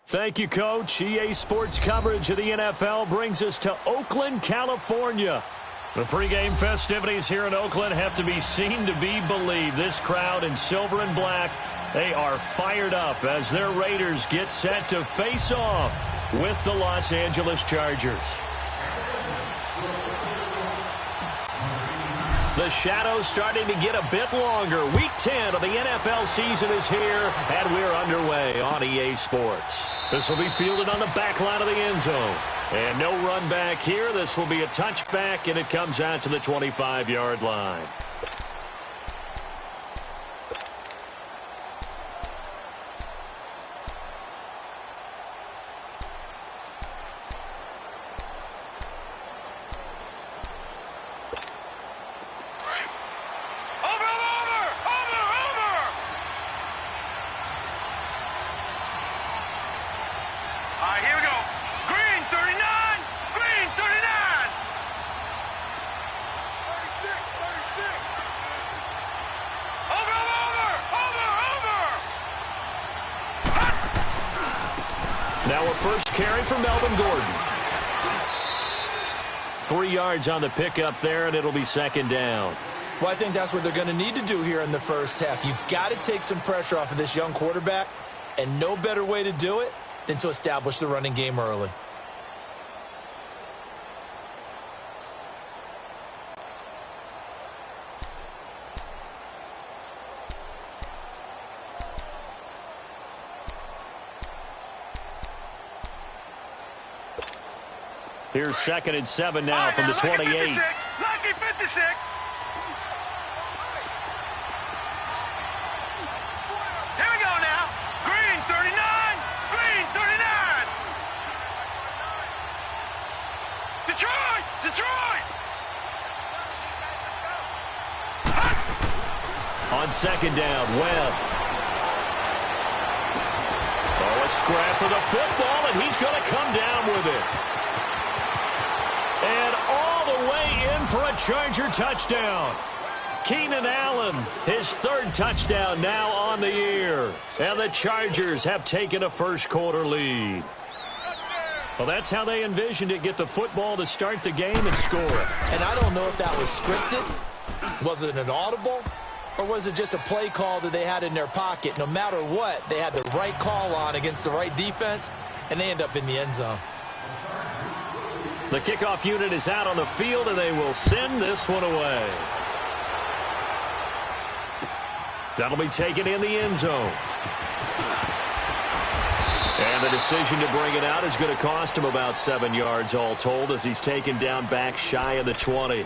Thank you, Coach. EA Sports coverage of the NFL brings us to Oakland, California. The pregame festivities here in Oakland have to be seen to be believed. This crowd in silver and black, they are fired up as their Raiders get set to face off with the Los Angeles Chargers. The shadow's starting to get a bit longer. Week 10 of the NFL season is here, and we're underway on EA Sports. This will be fielded on the back line of the end zone. And no run back here. This will be a touchback, and it comes out to the 25-yard line. Now a first carry for Melvin Gordon. 3 yards on the pickup there, and it'll be second down. Well, I think that's what they're going to need to do here in the first half. You've got to take some pressure off of this young quarterback, and no better way to do it than to establish the running game early. Here's 2nd and 7 now from the 28. Lucky 56. Here we go now. Green 39. Green 39. Detroit. On second down, Webb. Oh, a scrap for the football, and he's going to come down with it. And all the way in for a Charger touchdown. Keenan Allen, his 3rd touchdown now on the year. And the Chargers have taken a first-quarter lead. Well, that's how they envisioned it, get the football to start the game and score. And I don't know if that was scripted. Was it an audible? Or was it just a play call that they had in their pocket? No matter what, they had the right call on against the right defense, and they end up in the end zone. The kickoff unit is out on the field, and they will send this one away. That'll be taken in the end zone. And the decision to bring it out is going to cost him about 7 yards all told as he's taken down back shy of the 20.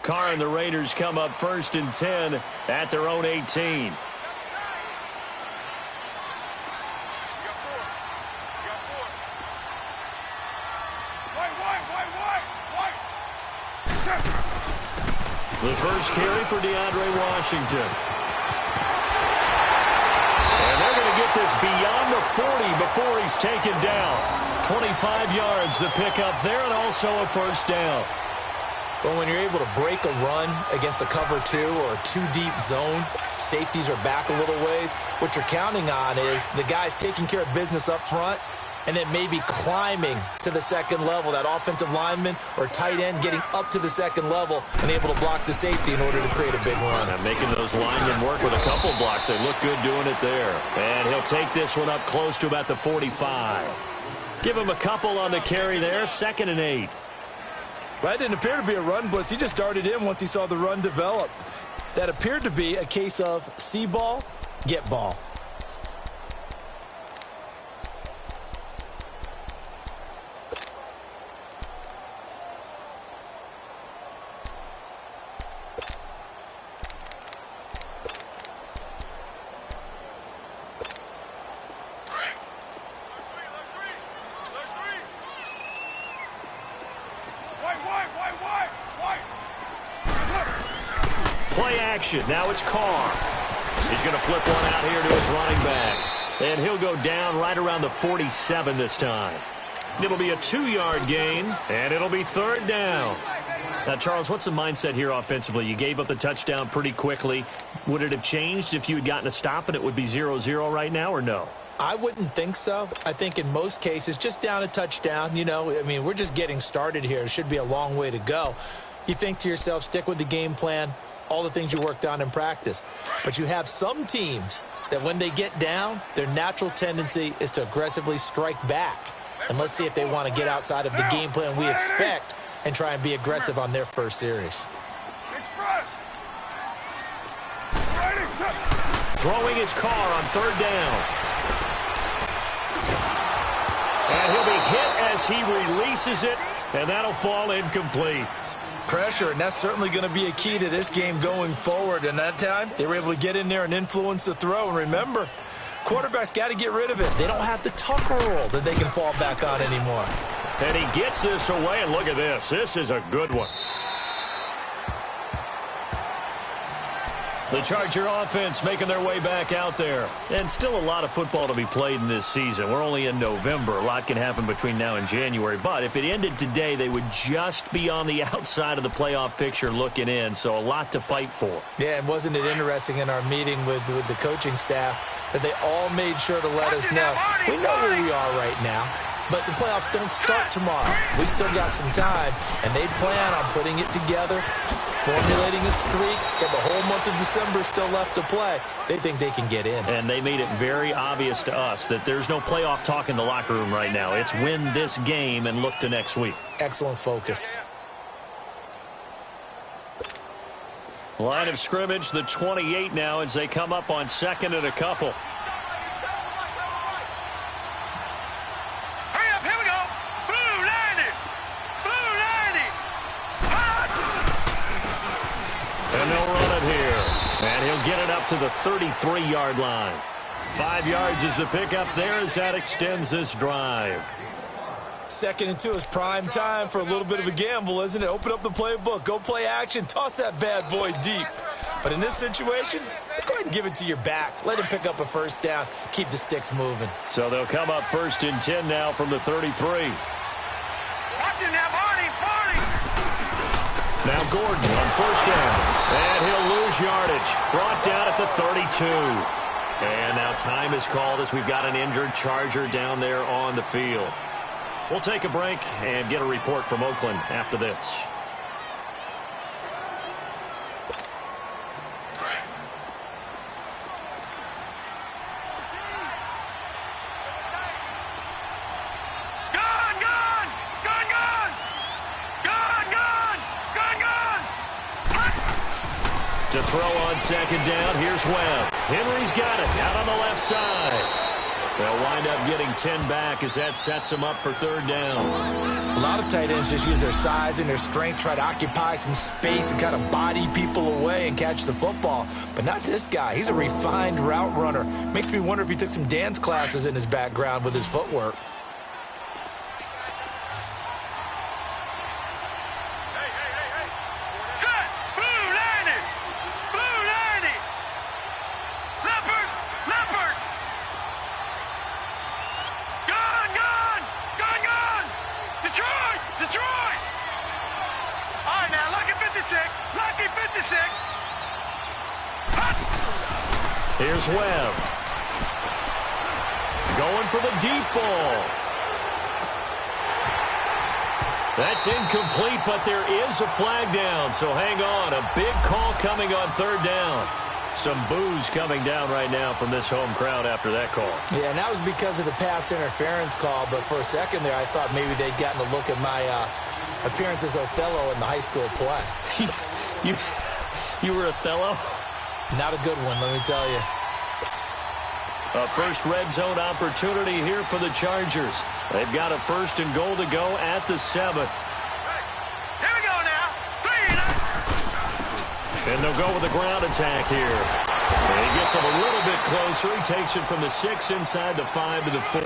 Carr and the Raiders come up 1st and 10 at their own 18. The first carry for DeAndre Washington. And they're going to get this beyond the 40 before he's taken down. 25 yards the pickup there, and also a first down. But when you're able to break a run against a cover 2 or a 2-deep zone, safeties are back a little ways. What you're counting on is the guys taking care of business up front and then maybe climbing to the second level, that offensive lineman or tight end getting up to the second level and able to block the safety in order to create a big run. And making those linemen work with a couple blocks. They look good doing it there. And he'll take this one up close to about the 45. Give him a couple on the carry there, 2nd and 8. Well, that didn't appear to be a run blitz. He just darted in once he saw the run develop. That appeared to be a case of see ball, get ball. Play action. Now it's Carr. He's going to flip one out here to his running back. And he'll go down right around the 47 this time. It'll be a 2-yard gain, and it'll be third down. Now, Charles, what's the mindset here offensively? You gave up the touchdown pretty quickly. Would it have changed if you had gotten a stop and it would be 0-0 right now, or no? I wouldn't think so. I think in most cases, just down a touchdown, we're just getting started here. It should be a long way to go. You think to yourself, stick with the game plan, all the things you worked on in practice. But you have some teams that when they get down, their natural tendency is to aggressively strike back. And let's see if they want to get outside of the game plan we expect and try and be aggressive on their first series. Throwing his car on third down. And he'll be hit as he releases it, and that'll fall incomplete. Pressure, and that's certainly going to be a key to this game going forward. And that time, they were able to get in there and influence the throw. And remember, quarterbacks got to get rid of it. They don't have the tuck roll that they can fall back on anymore. And he gets this away, and look at this. This is a good one. The Charger offense making their way back out there. And still a lot of football to be played in this season. We're only in November. A lot can happen between now and January. But if it ended today, they would just be on the outside of the playoff picture looking in. So a lot to fight for. Yeah, and wasn't it interesting in our meeting with the coaching staff that they all made sure to let us know, we know where we are right now, but the playoffs don't start tomorrow. We still got some time, and they plan on putting it together, formulating a streak, got the whole month of December still left to play. They think they can get in. And they made it very obvious to us that there's no playoff talk in the locker room right now. It's win this game and look to next week. Excellent focus. Line of scrimmage, the 28 now as they come up on second and a couple. Hurry up, here we go. Blue 90. Blue 90. And they'll run it here. And he'll get it up to the 33-yard line. 5 yards is the pickup there as that extends this drive. 2nd and 2 is prime time for a little bit of a gamble, isn't it? Open up the playbook, go play action, toss that bad boy deep. But in this situation, go ahead and give it to your back. Let him pick up a first down, keep the sticks moving. So they'll come up 1st and 10 now from the 33. Watch him now, Barney. Now Gordon on 1st down. And he'll lose yardage. Brought down at the 32. And now time is called as we've got an injured Charger down there on the field. We'll take a break and get a report from Oakland after this. To throw on 2nd down, here's Webb. Henry's got it out on the left side. They'll wind up getting 10 back as that sets them up for 3rd down. A lot of tight ends just use their size and their strength, try to occupy some space and kind of body people away and catch the football. But not this guy. He's a refined route runner. Makes me wonder if he took some dance classes in his background with his footwork. Here's Webb. Going for the deep ball. That's incomplete, but there is a flag down, so hang on. A big call coming on 3rd down. Some boos coming down right now from this home crowd after that call. Yeah, and that was because of the pass interference call, but for a second there I thought maybe they'd gotten a look at my appearance as Othello in the high school play. You were Othello? Not a good one, let me tell you. A first red zone opportunity here for the Chargers. They've got a 1st and goal to go at the 7. Here we go now. And they'll go with a ground attack here. And he gets him a little bit closer. He takes it from the 6 inside the 5 to the 4.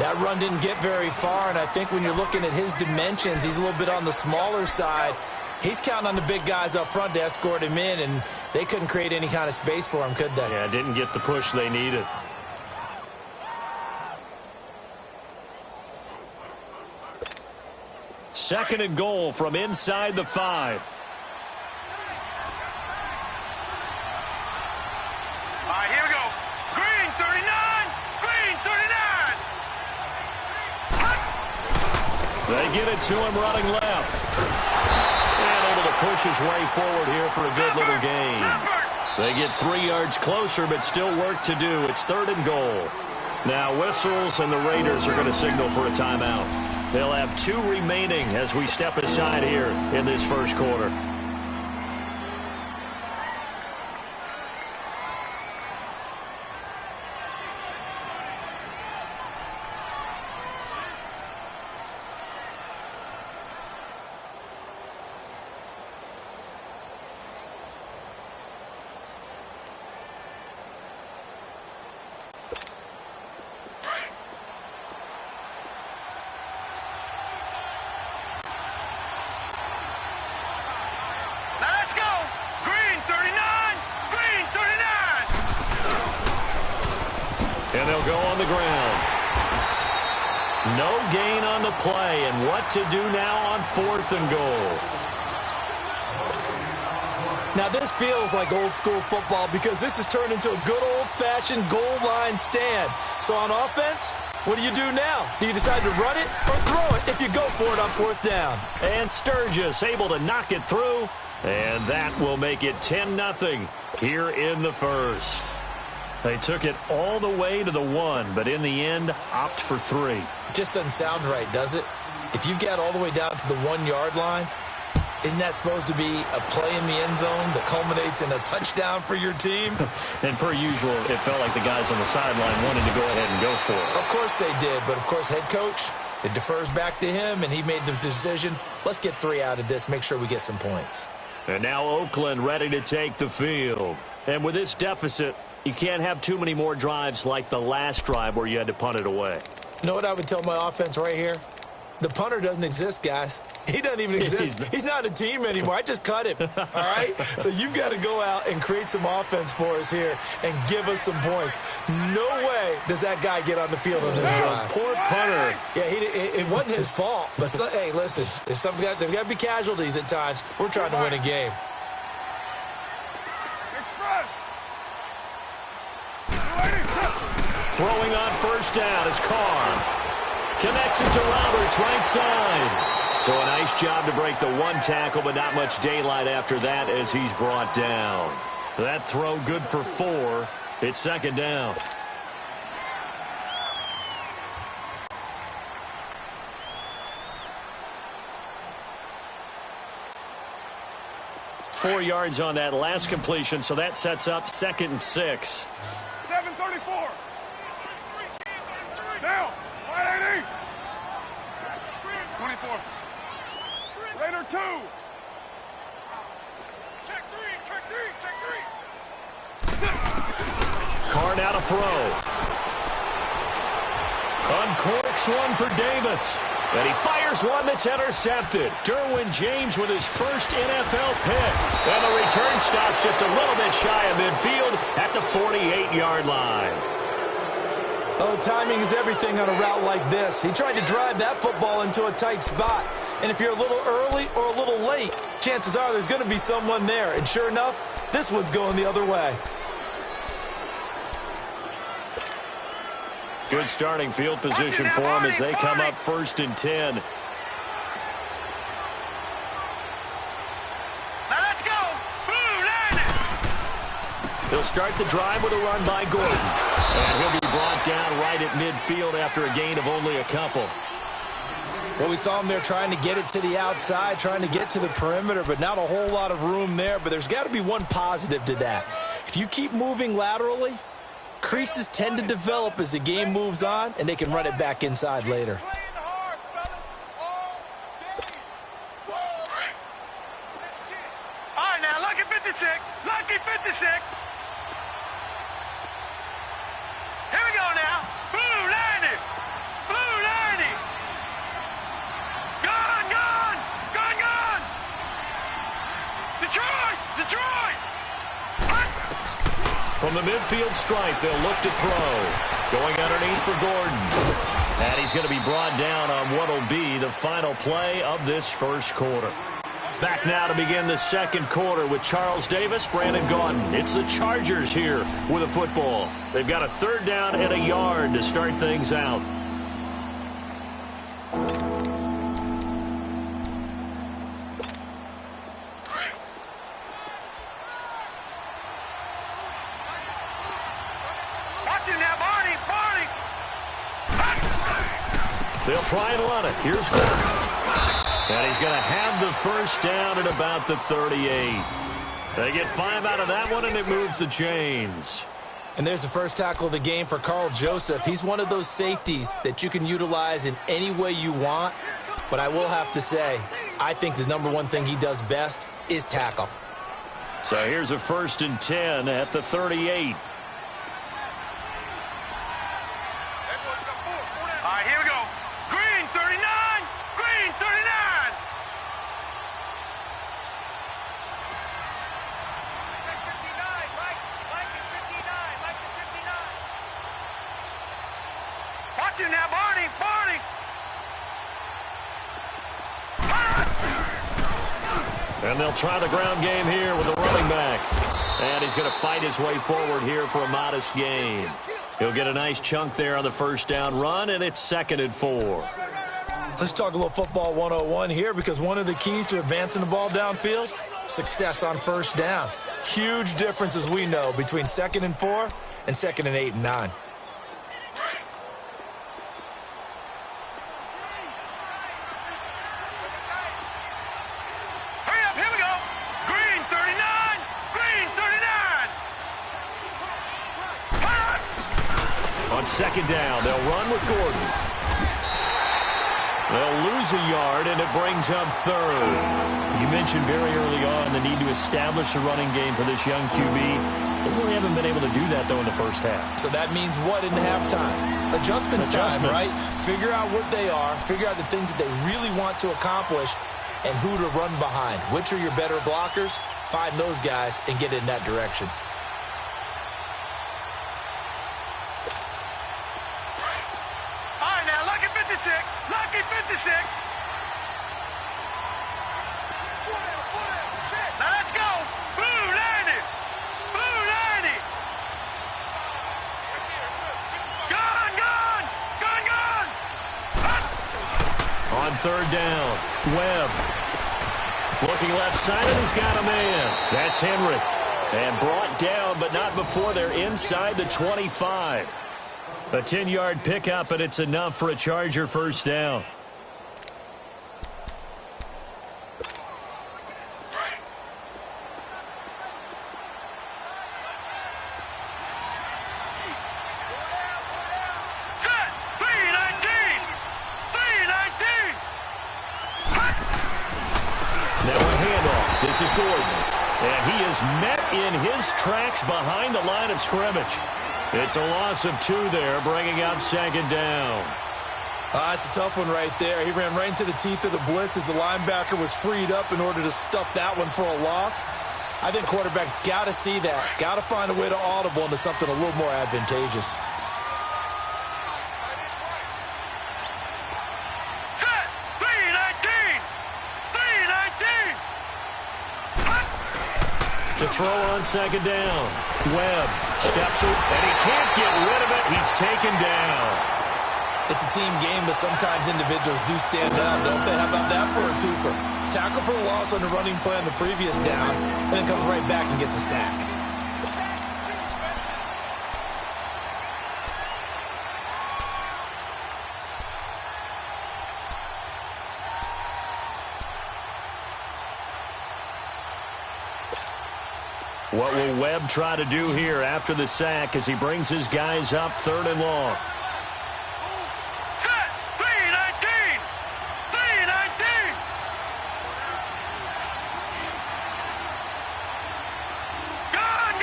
That run didn't get very far, and I think when you're looking at his dimensions, he's a little bit on the smaller side. He's counting on the big guys up front to escort him in, and they couldn't create any kind of space for him, could they? Yeah, didn't get the push they needed. Second and goal from inside the 5. All right, here we go. Green 39. Green 39. They get it to him running left. And able to push his way forward here for a good little gain. They get 3 yards closer, but still work to do. It's third and goal. Now whistles, and the Raiders are going to signal for a timeout. They'll have 2 remaining as we step aside here in this first quarter. And they'll go on the ground. No gain on the play, and what to do now on 4th and goal. Now this feels like old school football because this has turned into a good old-fashioned goal line stand. So on offense, what do you do now? Do you decide to run it or throw it if you go for it on 4th down? And Sturgis able to knock it through, and that will make it 10-0 here in the first. They took it all the way to the 1, but in the end, opt for 3. Just doesn't sound right, does it? If you get all the way down to the 1-yard line, isn't that supposed to be a play in the end zone that culminates in a touchdown for your team? And per usual, it felt like the guys on the sideline wanted to go ahead and go for it. Of course they did, but of course head coach, it defers back to him, and he made the decision, let's get 3 out of this, make sure we get some points. And now Oakland ready to take the field. And with this deficit, you can't have too many more drives like the last drive where you had to punt it away. You know what I would tell my offense right here? The punter doesn't exist, guys. He doesn't even exist. He's not a team anymore. I just cut him, all right? So you've got to go out and create some offense for us here and give us some points. No way does that guy get on the field on this drive. Poor punter. Yeah, it wasn't his fault. But, hey, listen, there's got to be casualties at times. We're trying to win a game. Throwing on first down is Carr. Connects it to Roberts, right side. So a nice job to break the 1 tackle, but not much daylight after that as he's brought down. That throw good for 4. It's 2nd down. Four yards on that last completion, so that sets up 2nd and 6. 7:34. Now, 180. 24. Raider 2. Check 3. Carr now to throw. Uncorks one for Davis. And he fires one that's intercepted. Derwin James with his first NFL pick. And the return stops just a little bit shy of midfield at the 48-yard line. Oh, timing is everything on a route like this. He tried to drive that football into a tight spot. And if you're a little early or a little late, chances are there's going to be someone there. And sure enough, this one's going the other way. Good starting field position for them as they come up 1st and 10. Now let's go. Blue line. They'll start the drive with a run by Gordon. And he'll be brought down right at midfield after a gain of only a couple. Well, we saw him there trying to get it to the outside, trying to get to the perimeter, but not a whole lot of room there. But there's got to be one positive to that. If you keep moving laterally, creases tend to develop as the game moves on, and they can run it back inside later. All right, now, lucky 56. Lucky 56. Here we go now. Blue line. Blue From the midfield stripe, they'll look to throw. Going underneath for Gordon. And he's going to be brought down on what will be the final play of this first quarter. Back now to begin the second quarter with Charles Davis, Brandon Gaudin. It's the Chargers here with a football. They've got a third down and a yard to start things out. They'll try and run it. Here's Gordon. And he's going to have the first down at about the 38. They get 5 out of that one, and it moves the chains. And there's the first tackle of the game for Carl Joseph. He's one of those safeties that you can utilize in any way you want. But I will have to say, I think the number one thing he does best is tackle. So here's a 1st and 10 at the 38. And they'll try the ground game here with the running back. And he's going to fight his way forward here for a modest gain. He'll get a nice chunk there on the first down run, and it's 2nd and 4. Let's talk a little football 101 here, because one of the keys to advancing the ball downfield, success on first down. Huge difference, as we know, between 2nd and 4 and 2nd and 8 and 9. On 2nd down, they'll run with Gordon. They'll lose a yard, and it brings up 3rd. You mentioned very early on the need to establish a running game for this young QB. They really haven't been able to do that, though, in the first half. So that means what in halftime? Adjustments time, right? Figure out what they are, figure out the things that they really want to accomplish, and who to run behind. Which are your better blockers? Find those guys and get in that direction. Lucky 56. Now let's go. Blue 90. Blue 90. Gone. On 3rd down, Webb. Looking left side, and he's got a man. That's Henry. And brought down, but not before they're inside the 25. A 10-yard pickup, and it's enough for a Charger first down. Set. 319. 319. Now a handoff. This is Gordon. And he is met in his tracks behind the line of scrimmage. It's a loss of 2 there, bringing up 2nd down. It's a tough one right there. He ran right into the teeth of the blitz as the linebacker was freed up in order to stuff that one for a loss. I think quarterbacks got to see that. Got to find a way to audible into something a little more advantageous. Set. 319. 319. To throw on 2nd down. Webb steps it, and he can't get rid of it. He's taken down. It's a team game, but sometimes individuals do stand out, don't they? How about that for a twofer? Tackle for a loss on the running play on the previous down, and then comes right back and gets a sack. What will Webb try to do here after the sack as he brings his guys up 3rd and long? Set. 319. 319. Gone.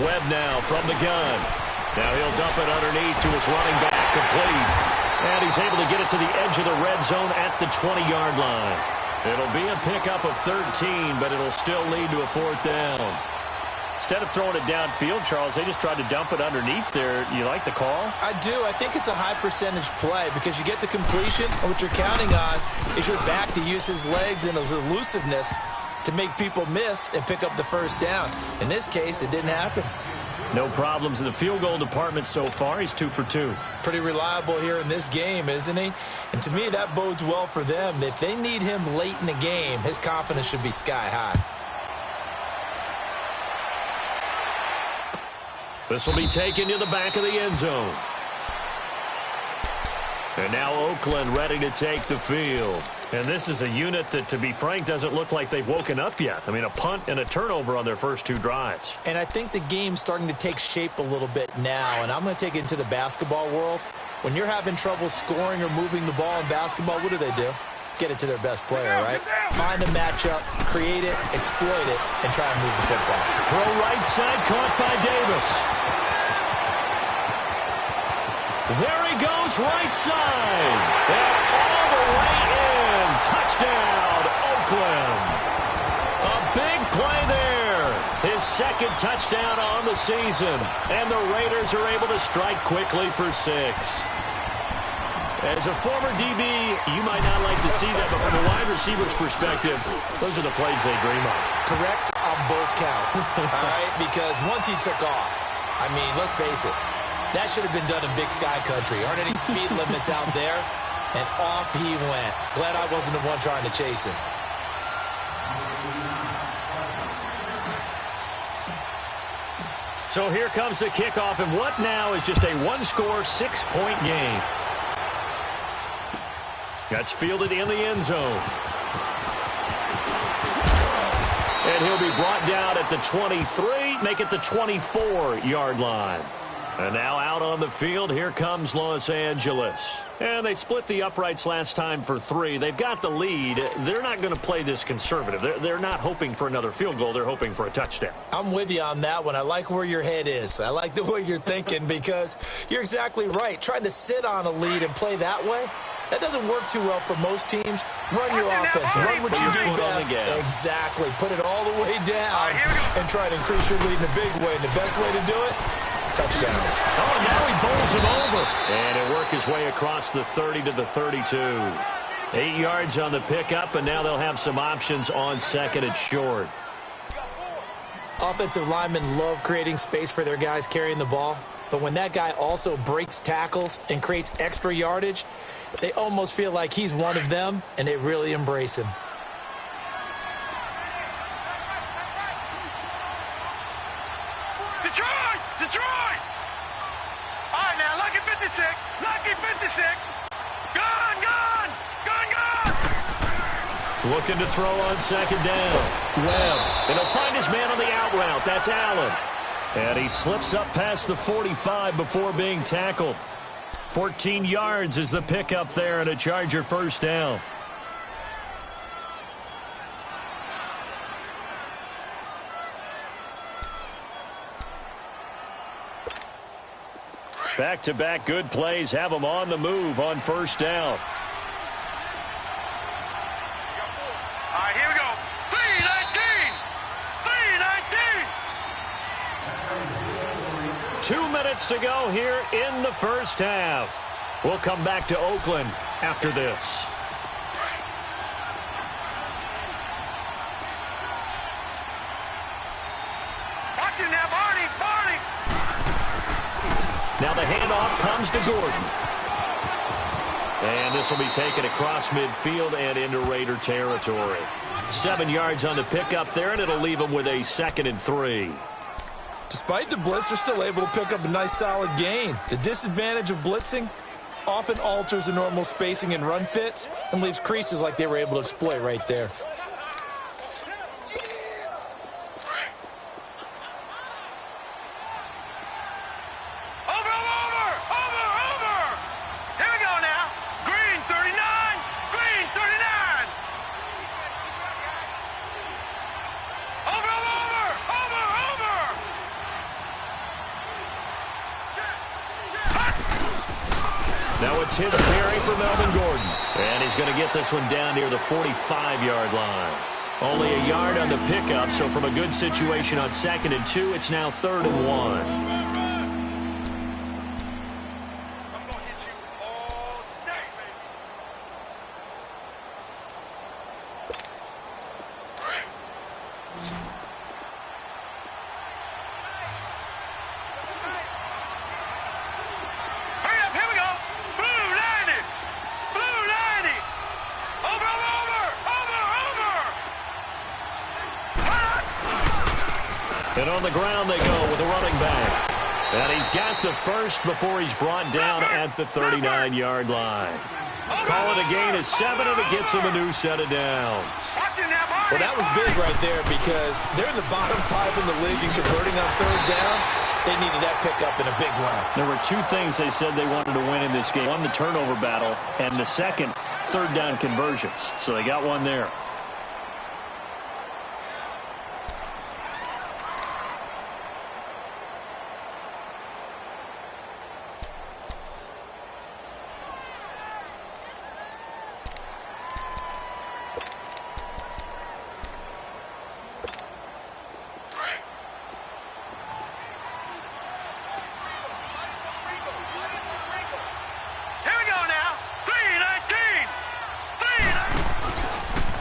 Webb now from the gun. Now he'll dump it underneath to his running back, complete. And he's able to get it to the edge of the red zone at the 20-yard line. It'll be a pickup of 13, but it'll still lead to a 4th down. Instead of throwing it downfield, Charles, they just tried to dump it underneath there. You like the call? I do. I think it's a high-percentage play because you get the completion, and what you're counting on is your back to use his legs and his elusiveness to make people miss and pick up the 1st down. In this case, it didn't happen. No problems in the field goal department so far. He's 2 for 2. Pretty reliable here in this game, isn't he? And to me, that bodes well for them. If they need him late in the game, his confidence should be sky high. This will be taken to the back of the end zone. And now Oakland ready to take the field. And this is a unit that, to be frank, doesn't look like they've woken up yet. I mean, a punt and a turnover on their first 2 drives. And I think the game's starting to take shape a little bit now. And I'm going to take it into the basketball world. When you're having trouble scoring or moving the ball in basketball, what do? Get it to their best player, right? Find a matchup, create it, exploit it, and try and move the football. Throw right side, caught by Davis. There he goes, right side. And all the way in. Touchdown, Oakland. A big play there. His 2nd touchdown on the season. And the Raiders are able to strike quickly for 6. As a former DB, you might not like to see that, but from a wide receiver's perspective, those are the plays they dream of. Correct on both counts, all right? Because once he took off, I mean, let's face it, that should have been done in Big Sky Country. Aren't any speed limits out there? And off he went. Glad I wasn't the one trying to chase him. So here comes the kickoff, and what now is just a 1-score, 6-point game. That's fielded in the end zone. And he'll be brought down at the 23, make it the 24-yard line. And now out on the field, here comes Los Angeles. And they split the uprights last time for 3. They've got the lead. They're not going to play this conservative. They're not hoping for another field goal. They're hoping for a touchdown. I'm with you on that one. I like where your head is. I like the way you're thinking because you're exactly right. Trying to sit on a lead and play that way, that doesn't work too well for most teams. Run your offense. Run what you do best. Exactly. Put it all the way down and try to increase your lead in a big way. And the best way to do it, touchdowns. Oh, and now he bowls him over. And it worked his way across the 30 to the 32. 8 yards on the pickup, and now they'll have some options on 2nd and short. Offensive linemen love creating space for their guys carrying the ball. But when that guy also breaks tackles and creates extra yardage, they almost feel like he's one of them, and they really embrace him. Detroit! Detroit! All right, now, lucky 56. Lucky 56. Gun, gun! Gun, gun! Looking to throw on 2nd down. Webb. And he'll find his man on the out route. That's Allen. And he slips up past the 45 before being tackled. 14 yards is the pickup there and a Charger 1st down. Back-to-back good plays have them on the move on 1st down. All right, here we go. 319! 319! 2 minutes to go here in the 1st half. We'll come back to Oakland after this. Watch it now, Barney! Barney! Now the handoff comes to Gordon. And this will be taken across midfield and into Raider territory. 7 yards on the pickup there, and it'll leave them with a 2nd and 3. Despite the blitz, they're still able to pick up a nice solid gain. The disadvantage of blitzing often alters the normal spacing and run fits and leaves creases like they were able to exploit right there. Now it's his carry for Melvin Gordon. And he's going to get this one down near the 45-yard line. Only a yard on the pickup, so from a good situation on 2nd and 2, it's now 3rd and 1. And on the ground they go with a running back. And he's got the first before he's brought down at the 39-yard line. Call it a gain of 7, and it gets him a new set of downs. Well, that was big right there because they're in the bottom 5 in the league and converting on 3rd down. They needed that pickup in a big way. There were 2 things they said they wanted to win in this game. One, the turnover battle, and the second, 3rd down conversions. So they got one there.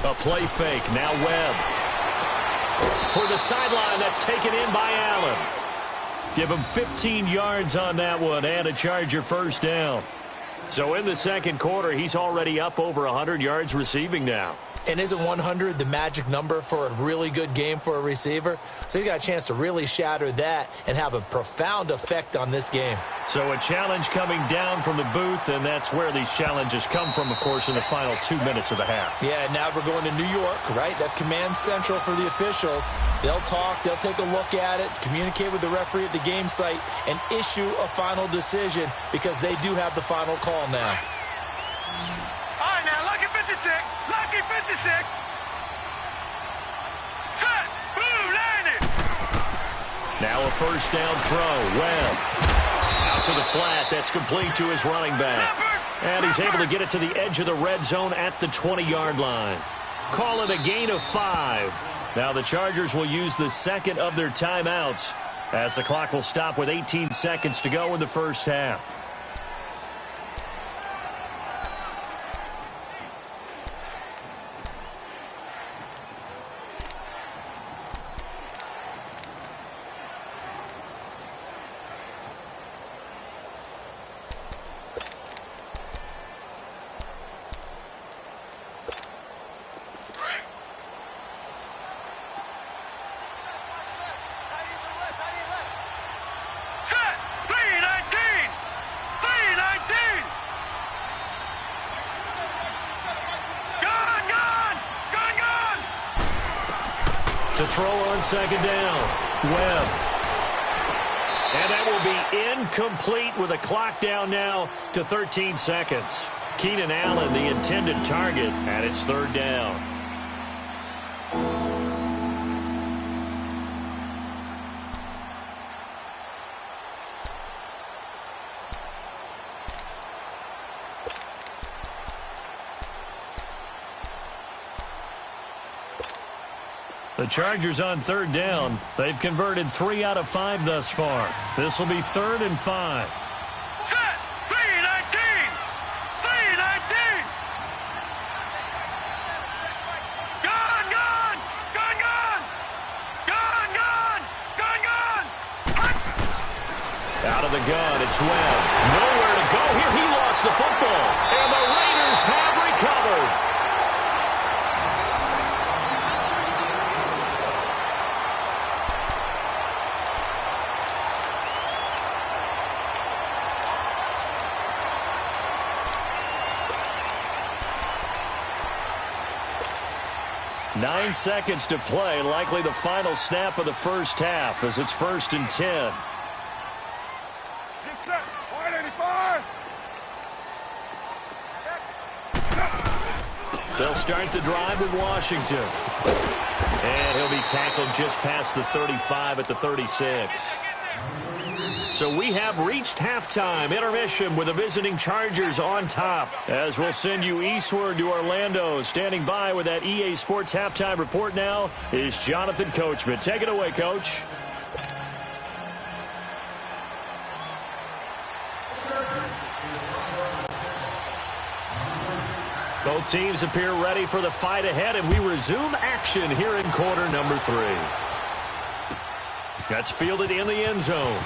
A play fake, now Webb. For the sideline, that's taken in by Allen. Give him 15 yards on that one and a Charger first down. So in the second quarter, he's already up over 100 yards receiving now. And isn't 100 the magic number for a really good game for a receiver? So he's got a chance to really shatter that and have a profound effect on this game. So a challenge coming down from the booth, and that's where these challenges come from, of course, in the final 2 minutes of the half. Yeah, now we're going to New York, right? That's command central for the officials. They'll talk, they'll take a look at it, communicate with the referee at the game site, and issue a final decision because they do have the final call now. All right, now, lucky 56. Lucky 56. Set. Blue, landed. Now a first down throw. Webb. Out to the flat. That's complete to his running back. And he's able to get it to the edge of the red zone at the 20-yard line. Call it a gain of 5. Now the Chargers will use the second of their timeouts as the clock will stop with 18 seconds to go in the first half. To throw on second down. Webb. And that will be incomplete with a clock down now to 13 seconds. Keenan Allen, the intended target, and it's 3rd down. The Chargers on 3rd down. They've converted 3 out of 5 thus far. This will be 3rd and 5. Set. 3-19. 3-19. Gone, gone. Gone, gone. Gone, gone. Gone, gone. Out of the gun, it's Webb. Nowhere to go here. He lost the football. And the Raiders have recovered. Nine seconds to play, likely the final snap of the first half as it's 1st and 10. Get set. 185. They'll start the drive with Washington. And he'll be tackled just past the 35 at the 36. So we have reached halftime intermission with the visiting Chargers on top. As we'll send you eastward to Orlando. Standing by with that EA Sports halftime report now is Jonathan Coachman. Take it away, Coach. Both teams appear ready for the fight ahead, and we resume action here in quarter number 3. That's fielded in the end zone.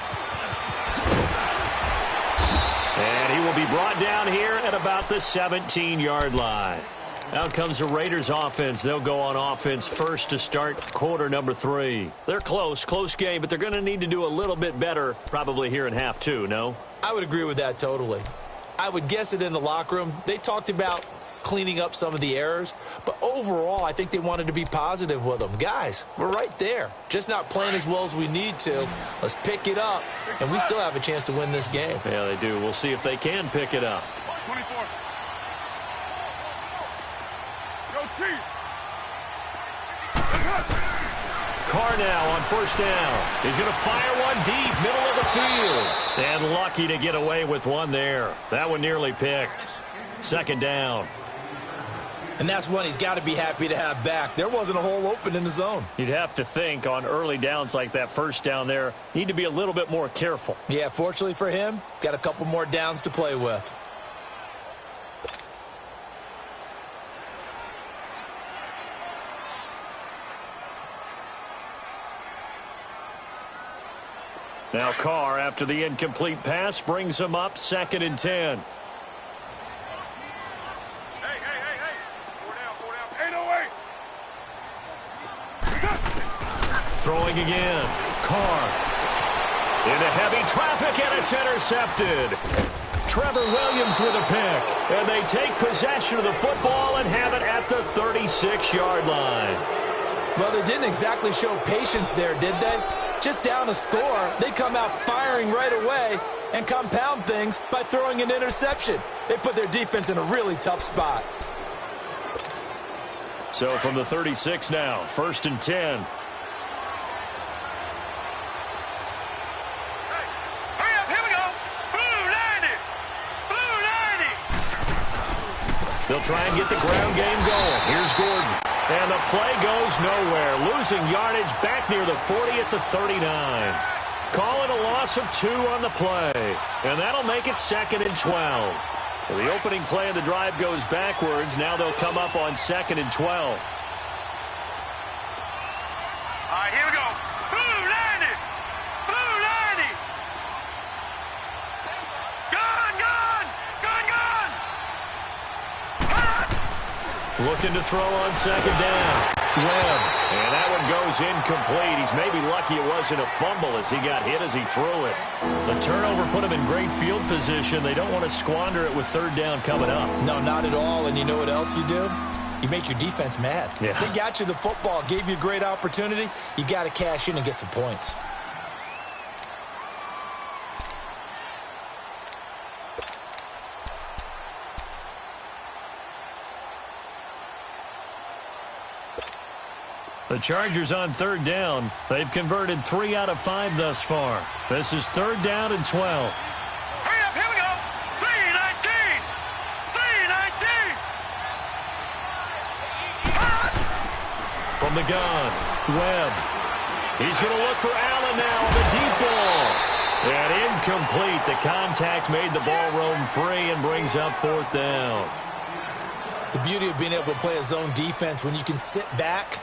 And he will be brought down here at about the 17-yard line. Out comes the Raiders offense. They'll go on offense first to start quarter number 3. They're close game, but they're going to need to do a little bit better probably here in half 2, no? I would agree with that totally. I would guess it in the locker room. They talked about cleaning up some of the errors, but overall I think they wanted to be positive with them. Guys, we're right there, just not playing as well as we need to. Let's pick it up, and we still have a chance to win this game. Yeah, they do. We'll see if they can pick it up. 24. Go Chief. Carr now on first down. He's going to fire one deep, middle of the field. And lucky to get away with one there. That one nearly picked. Second down. And that's one he's got to be happy to have back. There wasn't a hole open in the zone. You'd have to think on early downs like that first down there, need to be a little bit more careful. Yeah, fortunately for him, got a couple more downs to play with. Now Carr, after the incomplete pass, brings him up 2nd and 10. Throwing again. Carr. Into heavy traffic, and it's intercepted. Trevor Williams with a pick. And they take possession of the football and have it at the 36-yard line. Well, they didn't exactly show patience there, did they? Just down a score, they come out firing right away and compound things by throwing an interception. They put their defense in a really tough spot. So from the 36 now, 1st and 10. They'll try and get the ground game going. Here's Gordon. And the play goes nowhere. Losing yardage back near the 40 at the 39. Call it a loss of 2 on the play. And that'll make it 2nd and 12. So the opening play of the drive goes backwards. Now they'll come up on 2nd and 12. All right, here we go. Blue 90. Blue 90. Gun, gun. Gun, gun. Looking to throw on 2nd down. Webb. And that one goes incomplete. He's maybe lucky it wasn't a fumble as he got hit as he threw it. The turnover put him in great field position. They don't want to squander it with 3rd down coming up. No, not at all. And you know what else you do? You make your defense mad. Yeah. They got you the football, gave you a great opportunity. You got to cash in and get some points. The Chargers on 3rd down. They've converted 3 out of 5 thus far. This is 3rd down and 12. Hurry up, here we go. 319. 319. From the gun, Webb. He's going to look for Allen now on the deep ball. And incomplete. The contact made the ball roam free and brings up 4th down. The beauty of being able to play a zone defense when you can sit back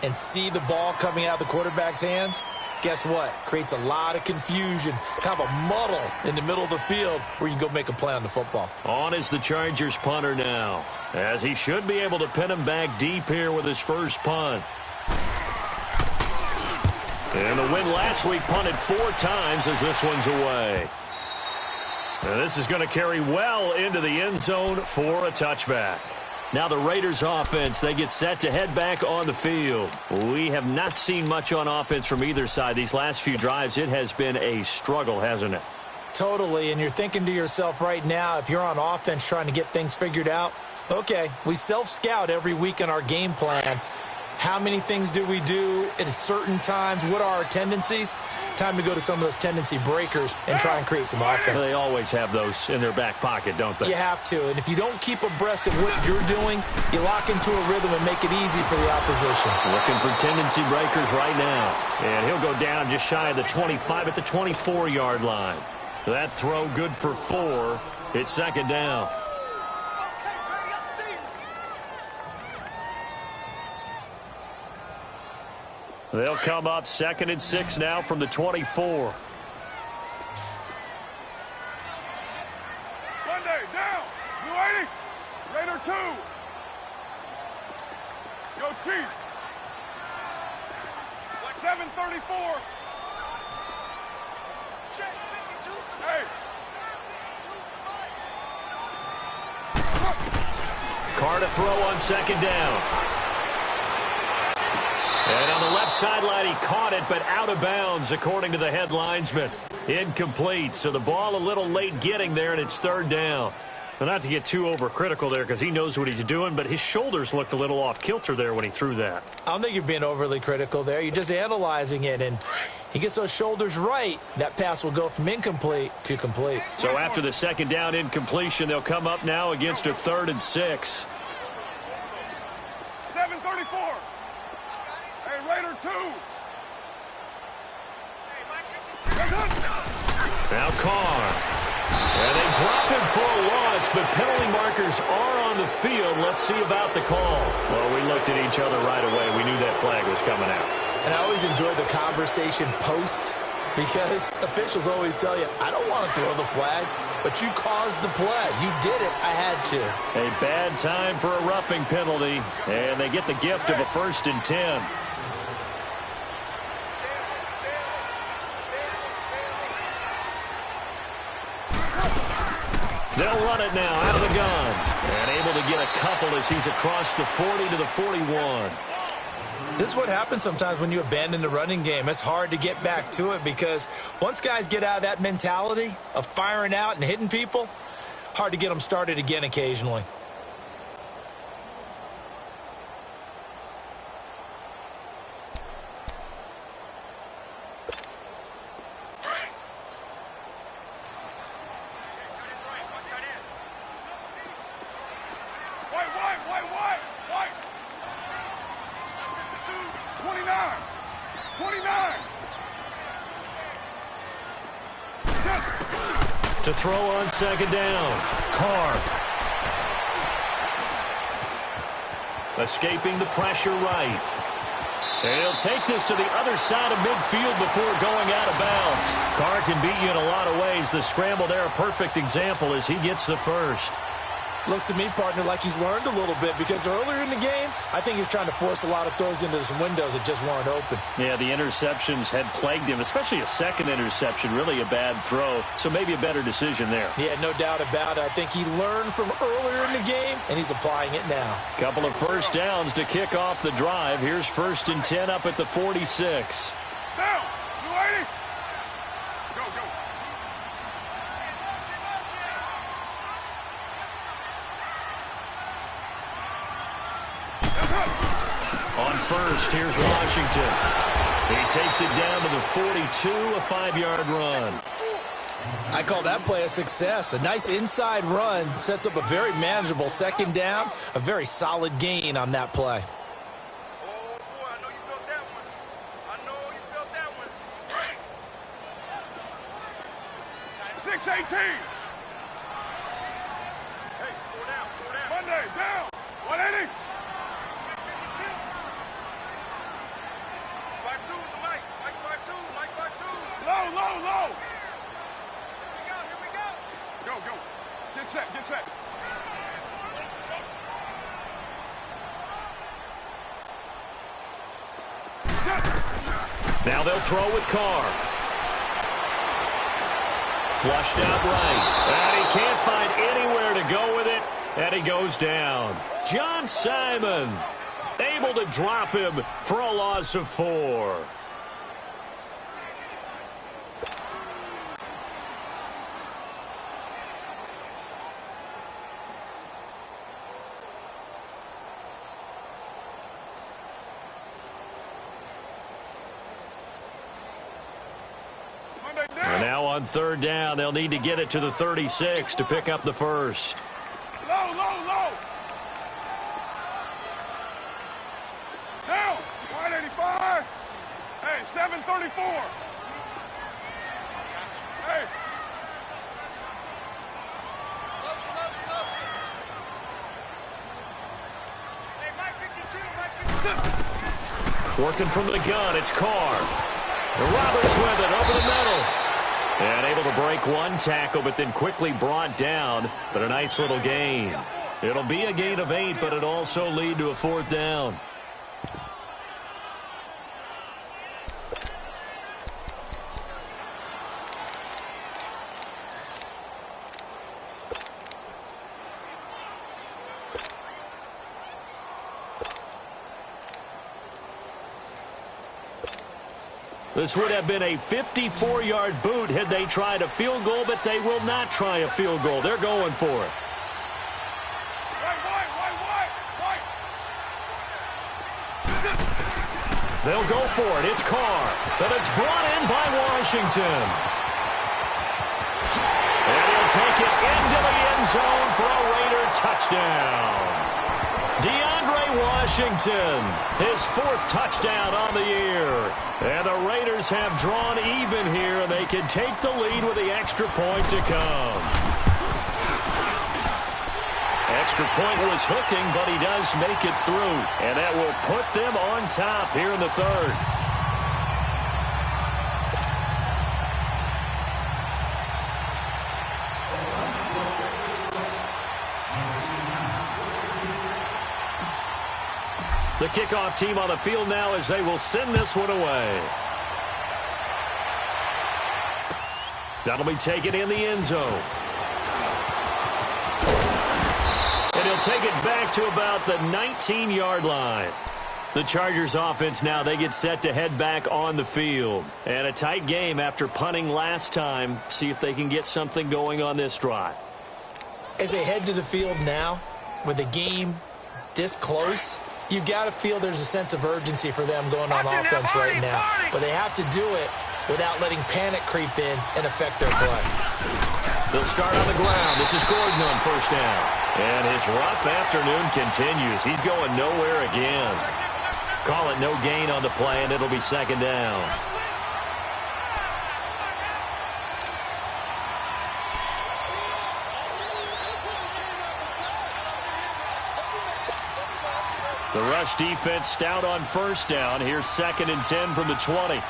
and see the ball coming out of the quarterback's hands, guess what? Creates a lot of confusion, kind of a muddle in the middle of the field where you can go make a play on the football. On is the Chargers punter now, as he should be able to pin him back deep here with his first punt. And the win last week punted 4 times as this one's away. And this is going to carry well into the end zone for a touchback. Now the Raiders offense, they get set to head back on the field. We have not seen much on offense from either side. These last few drives, it has been a struggle, hasn't it? Totally, and you're thinking to yourself right now, if you're on offense trying to get things figured out, okay, we self-scout every week in our game plan. How many things do we do at certain times? What are our tendencies? Time to go to some of those tendency breakers and try and create some offense. They always have those in their back pocket, don't they? You have to. And if you don't keep abreast of what you're doing, you lock into a rhythm and make it easy for the opposition. Looking for tendency breakers right now. And he'll go down just shy of the 25 at the 24-yard line. That throw good for 4. It's second down. They'll come up 2nd and 6 now from the 24. Monday, down. You 80. Raider 2. Go Chief. 734. Hey. Carr to throw on second down. And on the left sideline, he caught it, but out of bounds, according to the head linesman. Incomplete, so the ball a little late getting there, and it's third down. Well, not to get too overcritical there because he knows what he's doing, but his shoulders looked a little off kilter there when he threw that. I don't think you're being overly critical there. You're just analyzing it, and he gets those shoulders right. That pass will go from incomplete to complete. So after the second down incompletion, they'll come up now against a 3rd and 6. 734. Hey, Raider 2. Now Carr. And they drop him for a loss, but penalty markers are on the field. Let's see about the call. Well, we looked at each other right away. We knew that flag was coming out. And I always enjoy the conversation post because officials always tell you, I don't want to throw the flag, but you caused the play. You did it. I had to. A bad time for a roughing penalty, and they get the gift of a 1st and 10. They'll run it now out of the gun. And able to get a couple as he's across the 40 to the 41. This is what happens sometimes when you abandon the running game. It's hard to get back to it because once guys get out of that mentality of firing out and hitting people, hard to get them started again occasionally. To throw on second down. Carr. Escaping the pressure right. And he'll take this to the other side of midfield before going out of bounds. Carr can beat you in a lot of ways. The scramble there, a perfect example as he gets the first. Looks to me, partner, like he's learned a little bit because earlier in the game, I think he was trying to force a lot of throws into some windows that just weren't open. Yeah, the interceptions had plagued him, especially a second interception, really a bad throw. So maybe a better decision there. Yeah, no doubt about it. I think he learned from earlier in the game, and he's applying it now. Couple of first downs to kick off the drive. Here's 1st and 10 up at the 46. Down. You 80. Go, go. On first, here's Washington. He takes it down to the 42, a 5-yard run. I call that play a success. A nice inside run sets up a very manageable second down, a very solid gain on that play. Oh, boy, I know you felt that one. I know you felt that one. 6-18. Hey, go down, go down. Monday, down. 180. Low. Here we go. Go. Get set. Now they'll throw with Carr. Flushed out right. And he can't find anywhere to go with it. And he goes down. John Simon able to drop him for a loss of 4. on third down. They'll need to get it to the 36 to pick up the first. Low, low, low. Down. 185. Hey, 734. Hey. Motion, motion, motion. Hey, Mike 52, Mike 52. Working from the gun, it's Carr. Roberts with it over the middle. And able to break one tackle, but then quickly brought down. But a nice little gain. It'll be a gain of 8, but it'll also lead to a fourth down. This would have been a 54-yard boot had they tried a field goal, but they will not try a field goal. They're going for it. They'll go for it. It's Carr. But it's brought in by Washington. And he'll take it into the end zone for a Raider touchdown. DeAndre Washington, his 4th touchdown on the year. And the Raiders have drawn even here, and they can take the lead with the extra point to come. Extra point was hooking, but he does make it through. And that will put them on top here in the third. The kickoff team on the field now as they will send this one away. That'll be taken in the end zone. And he'll take it back to about the 19-yard line. The Chargers offense now, they get set to head back on the field. And a tight game after punting last time. See if they can get something going on this drive. As they head to the field now, with the game this close, you've got to feel there's a sense of urgency for them going on offense right now. But they have to do it without letting panic creep in and affect their play. They'll start on the ground. This is Gordon on first down. And his rough afternoon continues. He's going nowhere again. Call it no gain on the play, and it'll be second down. The rush defense stout on first down. Here's 2nd and 10 from the 20.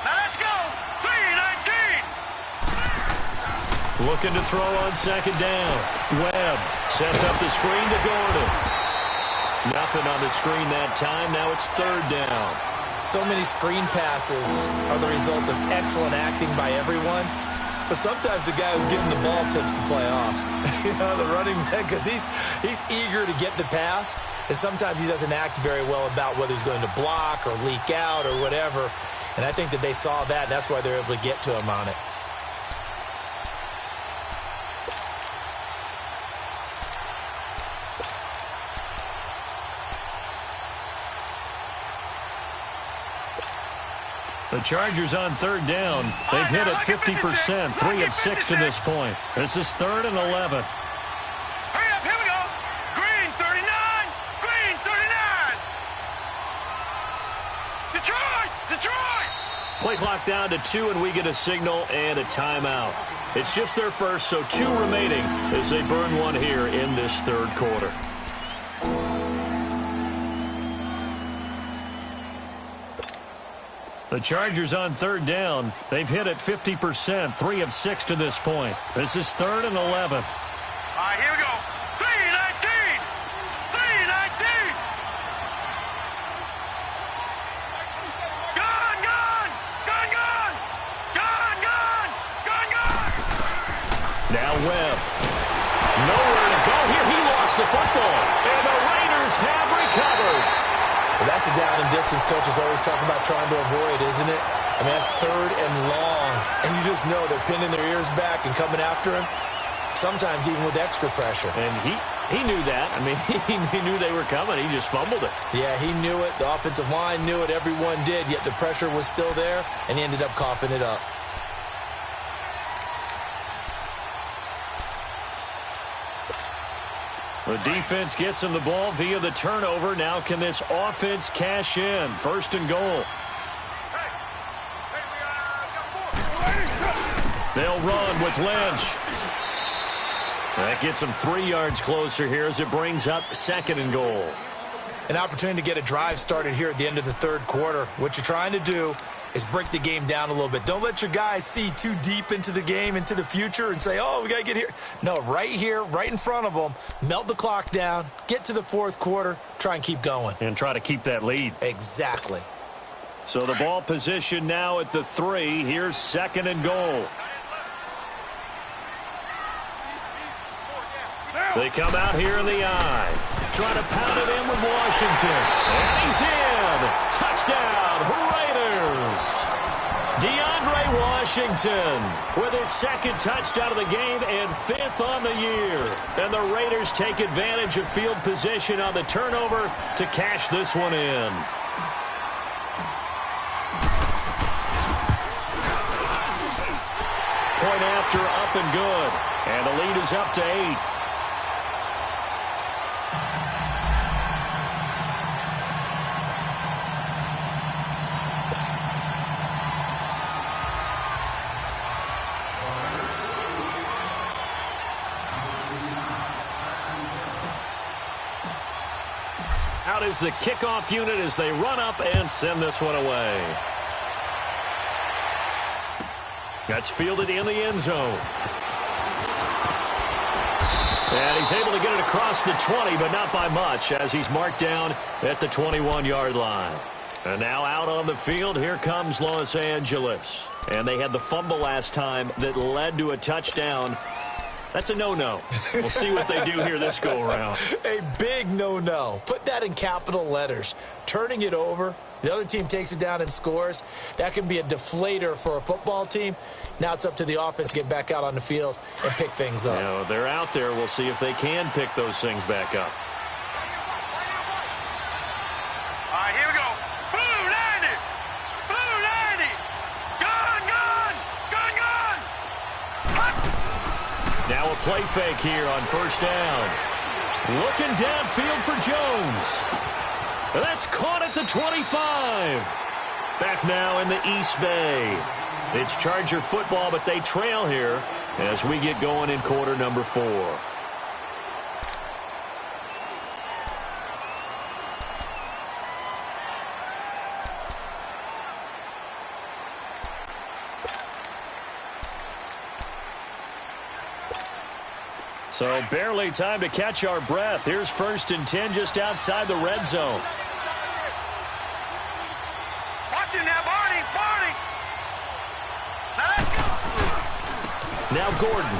Now let's go. 3-19. Looking to throw on second down. Webb sets up the screen to Gordon. Nothing on the screen that time. Now it's third down. So many screen passes are the result of excellent acting by everyone. But sometimes the guy who's giving the ball tips the play off. You know, the running back, because he's eager to get the pass, and sometimes he doesn't act very well about whether he's going to block or leak out or whatever. And I think that they saw that, and that's why they're able to get to him on it. The Chargers on third down. They've hit it 50%, 3 of 6 to this point. This is 3rd and 11. Hurry up, here we go. Green 39, green 39. Detroit, Detroit. Play clock down to 2, and we get a signal and a timeout. It's just their first, so 2 remaining as they burn one here in this third quarter. The Chargers on third down. They've hit it 50%, 3 of 6 to this point. This is 3rd and 11. All right, here we go. 3-19, 3-19. Gun, gun, gun, gun, gun, gun, gun, gun. Now Webb. Nowhere to go here. He lost the football. And the Raiders have recovered. Well, that's a down and distance coaches always talk about trying to avoid, isn't it? I mean, that's 3rd and long. And you just know they're pinning their ears back and coming after him, sometimes even with extra pressure. And He knew that. I mean, he knew they were coming. He just fumbled it. Yeah, he knew it. The offensive line knew it. Everyone did, yet the pressure was still there, and he ended up coughing it up. The defense gets him the ball via the turnover. Now can this offense cash in? First and goal. They'll run with Lynch. That gets them 3 yards closer here as it brings up second and goal. An opportunity to get a drive started here at the end of the third quarter. What you're trying to do is break the game down a little bit. Don't let your guys see too deep into the game, into the future, and say, oh, we got to get here. No, right here, right in front of them, melt the clock down, get to the fourth quarter, try and keep going. And try to keep that lead. Exactly. So the ball position now at the 3. Here's second and goal. They come out here in the eye. Trying to pound it in with Washington. And he's in. Touchdown, Raiders. DeAndre Washington with his second touchdown of the game and 5th on the year. And the Raiders take advantage of field position on the turnover to cash this one in. Point after, up and good. And the lead is up to 8. Out is the kickoff unit as they run up and send this one away. That's fielded in the end zone. And he's able to get it across the 20, but not by much, as he's marked down at the 21-yard line. And now out on the field, here comes Los Angeles. And they had the fumble last time that led to a touchdown. That's a no-no. We'll see what they do here this go-around. A big no-no. Put that in capital letters. Turning it over, the other team takes it down and scores. That can be a deflator for a football team. Now it's up to the offense to get back out on the field and pick things up. Yeah, they're out there. We'll see if they can pick those things back up. All right, here we go. Blue 90. Blue 90. Gun, gun. Gun, gun. Now a play fake here on first down. Looking downfield for Jones. That's caught at the 25. Back now in the East Bay. It's Charger football, but they trail here as we get going in quarter number 4. So barely time to catch our breath. Here's 1st and 10 just outside the red zone. Watch him now, Barney. Barney. Now let's go. Now Gordon.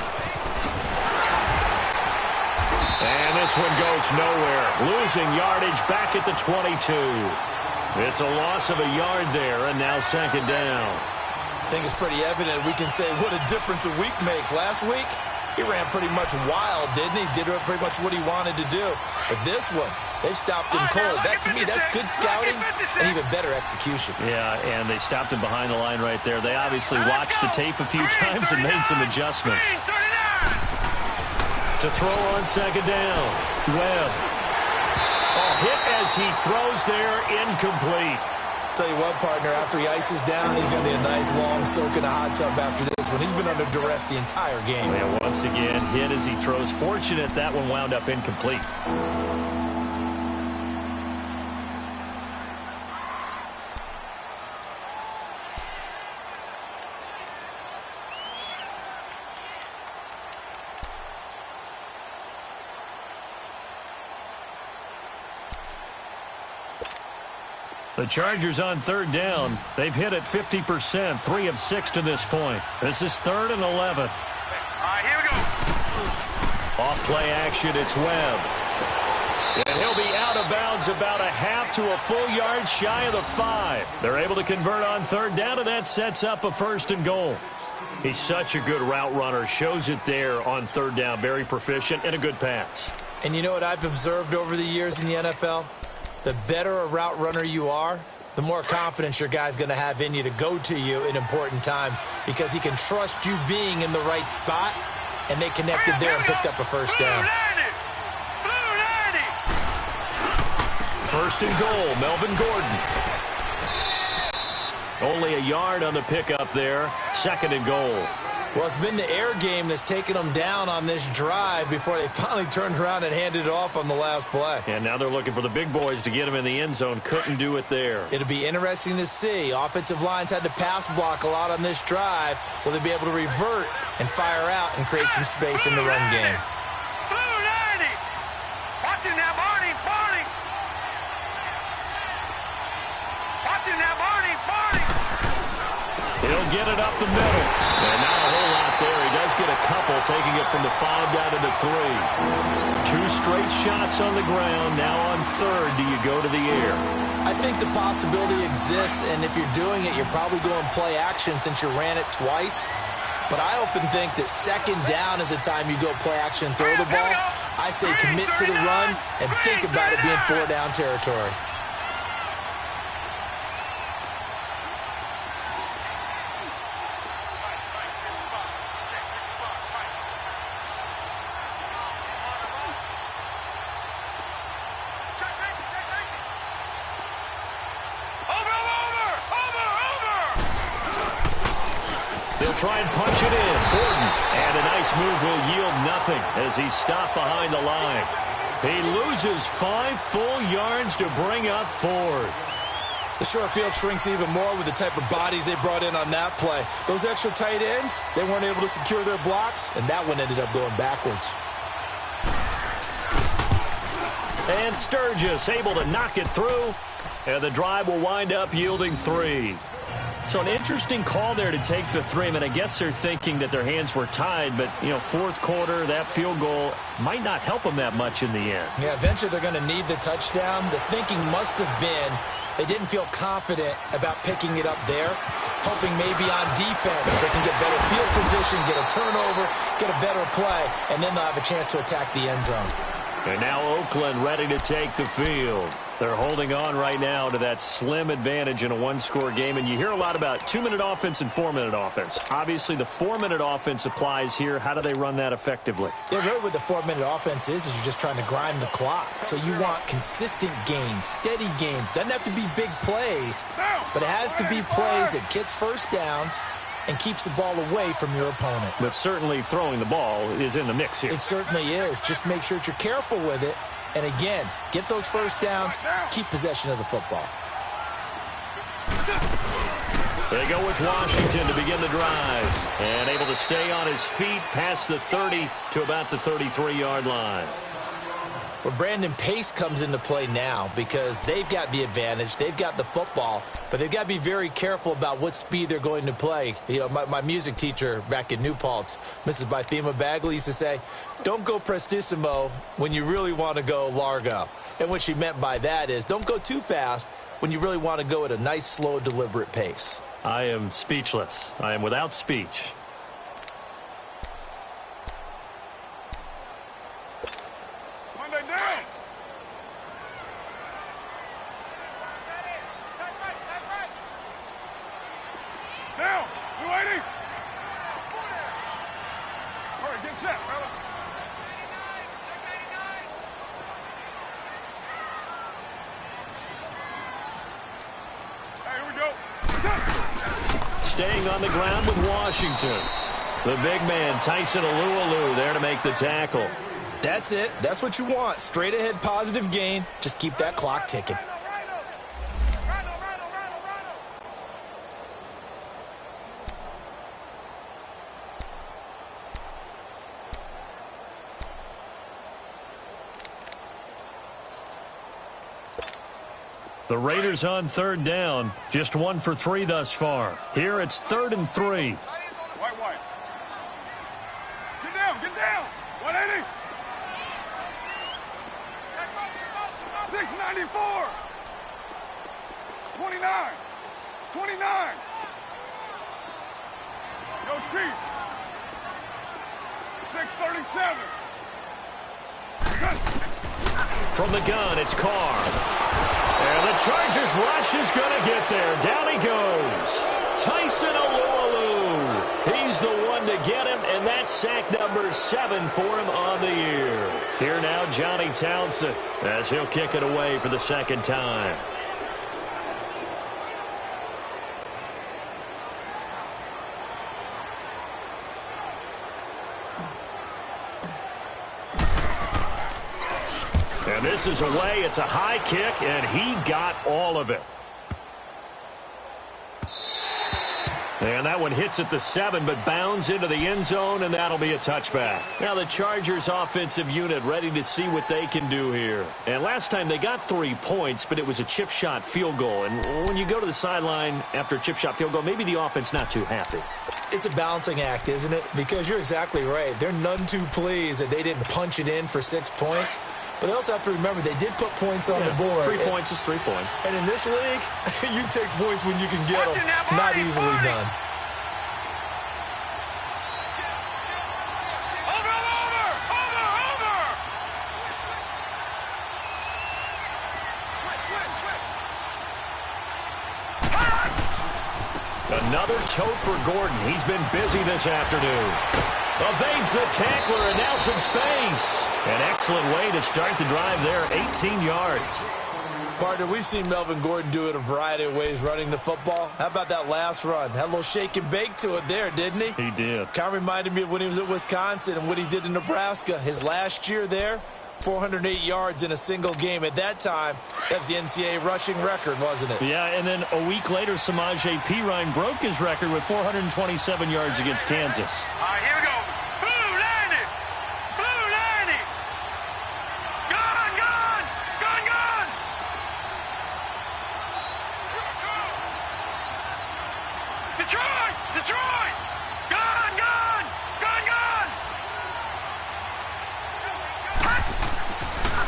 And this one goes nowhere. Losing yardage back at the 22. It's a loss of a yard there, and now second down. I think it's pretty evident. We can say what a difference a week makes. Last week, he ran pretty much wild, didn't he? Did pretty much what he wanted to do. But this one, they stopped him cold. That, to me, that's good scouting and even better execution. Yeah, and they stopped him behind the line right there. They obviously watched the tape a few times and made some adjustments. To throw on second down. Webb. Oh, hit as he throws there, incomplete. Tell you what, partner, after he ices down, he's going to be a nice long soak in a hot tub after this one. He's been under duress the entire game. And once again, hit as he throws. Fortunate that one wound up incomplete. The Chargers on third down. They've hit it 50%, 3 of 6 to this point. This is 3rd and 11. All right, here we go. Off play action, it's Webb. And he'll be out of bounds about a half to a full yard shy of the 5. They're able to convert on third down, and that sets up a 1st and goal. He's such a good route runner. Shows it there on third down. Very proficient and a good pass. And you know what I've observed over the years in the NFL? The better a route runner you are, the more confidence your guy's going to have in you to go to you in important times because he can trust you being in the right spot, and they connected there and picked up a first down. First and goal, Melvin Gordon. Only a yard on the pickup there. Second and goal. Well, it's been the air game that's taken them down on this drive before they finally turned around and handed it off on the last play. And now they're looking for the big boys to get him in the end zone. Couldn't do it there. It'll be interesting to see. Offensive lines had to pass block a lot on this drive. Will they be able to revert and fire out and create some space in the run game? Watching that, Barney. Watching that, Barney. He'll get it up the middle. And not a whole lot there. He does get a couple, taking it from the 5 down to the 3. 2 straight shots on the ground. Now on third, do you go to the air? I think the possibility exists, and if you're doing it, you're probably going play action since you ran it twice. But I often think that second down is a time you go play action and throw the ball. I say commit to the run and think about it being 4 down territory. Try and punch it in. Gordon. And a nice move will yield nothing as he's stopped behind the line. He loses 5 full yards to bring up 4th. The short field shrinks even more with the type of bodies they brought in on that play. Those extra tight ends, they weren't able to secure their blocks, and that one ended up going backwards. And Sturgis able to knock it through, and the drive will wind up yielding 3. So an interesting call there to take the 3. I mean, I guess they're thinking that their hands were tied, but, you know, fourth quarter, that field goal might not help them that much in the end. Yeah, eventually they're going to need the touchdown. The thinking must have been they didn't feel confident about picking it up there, hoping maybe on defense they can get better field position, get a turnover, get a better play, and then they'll have a chance to attack the end zone. And now Oakland ready to take the field. They're holding on right now to that slim advantage in a one-score game. And you hear a lot about 2-minute offense and 4-minute offense. Obviously, the 4-minute offense applies here. How do they run that effectively? Yeah, really what the 4-minute offense is you're just trying to grind the clock. So you want consistent gains, steady gains. Doesn't have to be big plays, but it has to be plays that gets first downs and keeps the ball away from your opponent. But certainly throwing the ball is in the mix here. It certainly is. Just make sure that you're careful with it. And again, get those first downs, keep possession of the football. They go with Washington to begin the drive. And able to stay on his feet past the 30 to about the 33-yard line. Well, Brandon, pace comes into play now because they've got the advantage. They've got the football, but they've got to be very careful about what speed they're going to play. You know, my music teacher back in New Paltz, Mrs. Bythema Bagley, used to say, don't go prestissimo when you really want to go largo. And what she meant by that is don't go too fast when you really want to go at a nice, slow, deliberate pace. I am speechless. I am without speech. Staying on the ground with Washington. The big man, Tyson Alualu, there to make the tackle. That's it. That's what you want. Straight ahead, positive gain. Just keep that clock ticking. The Raiders on third down. Just 1 for 3 thus far. Here it's 3rd and 3. White. Get down. 180. 694. 29. Yo, Chief. 637. From the gun, it's Carr. And the Chargers rush is going to get there. Down he goes. Tyson Alualu. He's the one to get him, and that's sack number 7 for him on the year. Here now, Johnny Townsend, as he'll kick it away for the second time. And this is away. It's a high kick, and he got all of it. And that one hits at the 7, but bounds into the end zone, and that'll be a touchback. Now the Chargers offensive unit ready to see what they can do here. And last time they got 3 points, but it was a chip shot field goal. And when you go to the sideline after a chip shot field goal, maybe the offense not too happy. It's a balancing act, isn't it? Because you're exactly right. They're none too pleased that they didn't punch it in for 6 points. But they also have to remember they did put points on the board. 3 points is 3 points. And in this league, you take points when you can get them. Not easily done. Another tote for Gordon. He's been busy this afternoon. Evades the tackler, and now some space. An excellent way to start the drive there, 18 yards. Partner, we've seen Melvin Gordon do it a variety of ways running the football. How about that last run? Had a little shake and bake to it there, didn't he? He did. Kind of reminded me of when he was at Wisconsin and what he did in Nebraska. His last year there, 408 yards in a single game. At that time, that was the NCAA rushing record, wasn't it? Yeah, and then a week later, Samaje Perine broke his record with 427 yards against Kansas. All right, here we go. Blue landed. Blue landed. Gun, gun. Gun, gun. Detroit. Detroit. Gun, gun. Gun, gun.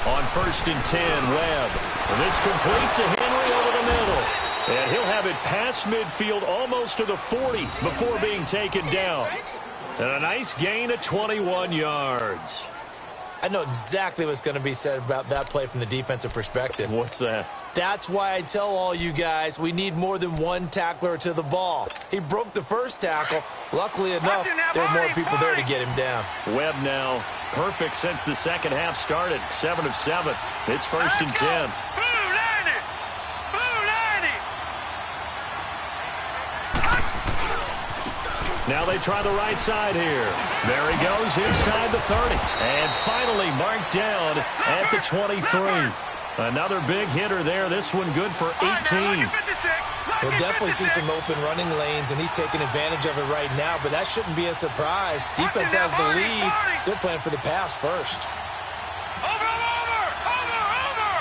On 1st and 10, Webb. This complete to Henry over the middle. And he'll have it past midfield almost to the 40 before being taken down. And a nice gain of 21 yards. I know exactly what's going to be said about that play from the defensive perspective. What's that? That's why I tell all you guys we need more than one tackler to the ball. He broke the first tackle. Luckily enough, there were more people there to get him down. Webb now perfect since the second half started. 7 of 7. It's 1st and 10. Blue landed. Blue landed. Now they try the right side here. There he goes inside the 30. And finally marked down at the 23. Another big hitter there. This one good for 18. We'll definitely see some open running lanes, and he's taking advantage of it right now, but that shouldn't be a surprise. Defense has the lead. They're playing for the pass first. Over, over, over, over.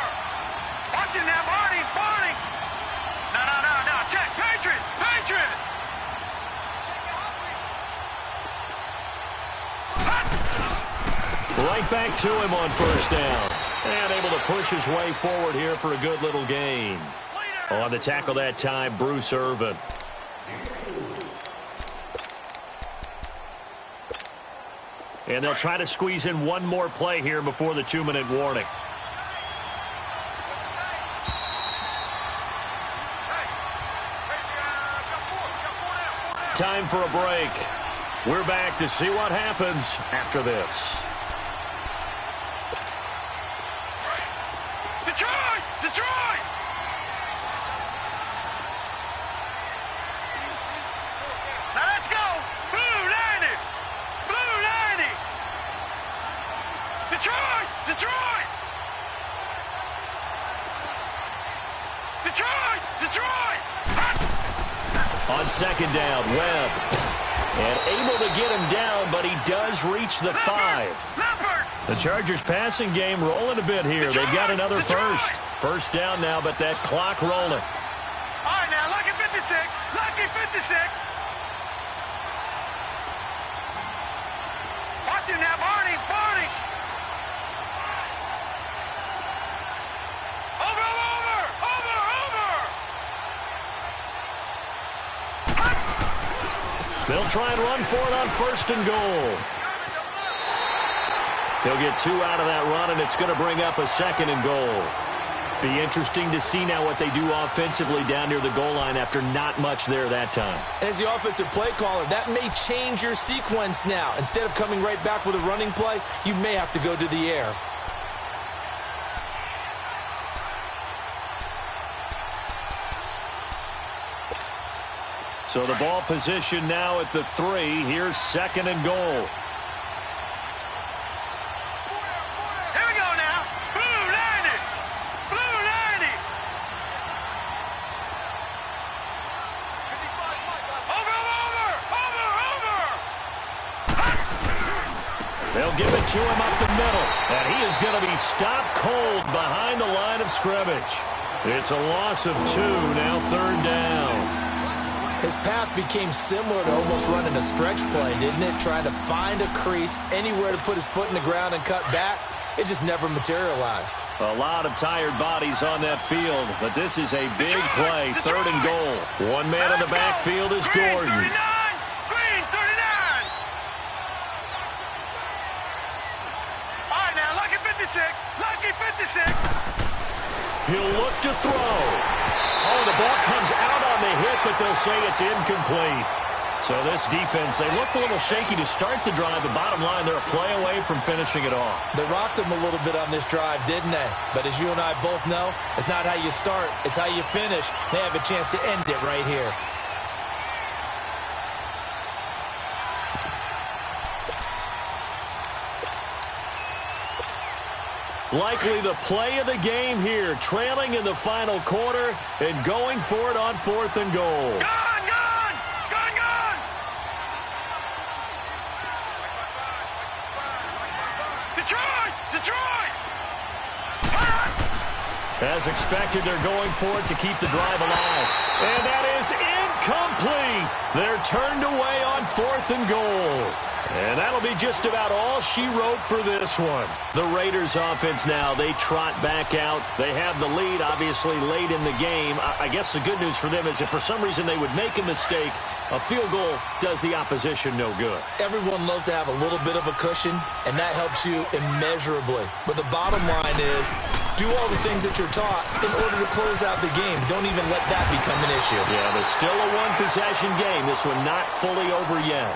Watching that, Barney, Barney. No. Check, Patriot, Patriot. Right back to him on 1st down. And able to push his way forward here for a good little gain. On the tackle that time, Bruce Irvin. And they'll try to squeeze in one more play here before the 2-minute warning. Time for a break. We're back to see what happens after this. Detroit! Detroit! Now let's go! Blue landed! Blue landed! Detroit! Detroit! Detroit! Detroit! On 2nd down, Webb. And able to get him down, but he does reach the 5. Leopard! The Chargers passing game rolling a bit here. They've got another first. 1st down now, but that clock rolling. All right, now, lucky 56. Lucky 56. Watch him now, Barney. Barney. Over, over, over, over. They'll try and run for it on 1st and goal. He'll get 2 out of that run, and it's going to bring up a 2nd and goal. Be interesting to see now what they do offensively down near the goal line after not much there that time. As the offensive play caller, that may change your sequence now. Instead of coming right back with a running play, you may have to go to the air. So the ball position now at the 3. Here's 2nd and goal. Here we go now. Blue 90. Blue 90. Over. They'll give it to him up the middle. And he is going to be stopped cold behind the line of scrimmage. It's a loss of 2, now 3rd down. His path became similar to almost running a stretch play, didn't it? Trying to find a crease, anywhere to put his foot in the ground and cut back. It just never materialized. A lot of tired bodies on that field, but this is a big play, 3rd and goal. One man in the backfield is Gordon. Green 39. All right, now, lucky 56. Lucky 56. He'll look to throw. Oh, the ball comes out on the hit, but they'll say it's incomplete. So this defense, they looked a little shaky to start the drive, but bottom line, they're a play away from finishing it off. They rocked him a little bit on this drive, didn't they? But as you and I both know, it's not how you start, it's how you finish. They have a chance to end it right here. Likely the play of the game here, trailing in the final quarter and going for it on 4th and goal. Gone. Detroit. As expected, they're going for it to keep the drive alive. And that is incomplete. They're turned away on 4th and goal. And that'll be just about all she wrote for this one. The Raiders offense now, they trot back out. They have the lead, obviously, late in the game. I guess the good news for them is if for some reason they would make a mistake, a field goal does the opposition no good. Everyone loves to have a little bit of a cushion, and that helps you immeasurably. But the bottom line is, do all the things that you're taught in order to close out the game. Don't even let that become an issue. Yeah, but still a one-possession game. This one not fully over yet.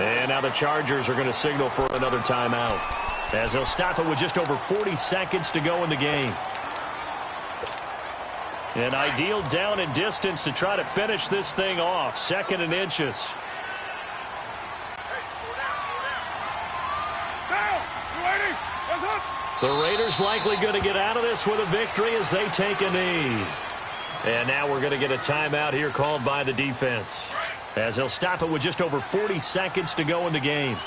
And now the Chargers are going to signal for another timeout, as they'll stop it with just over 40 seconds to go in the game. An ideal down and distance to try to finish this thing off. 2nd and inches. The Raiders likely going to get out of this with a victory as they take a knee. And now we're going to get a timeout here called by the defense, as they'll stop it with just over 40 seconds to go in the game.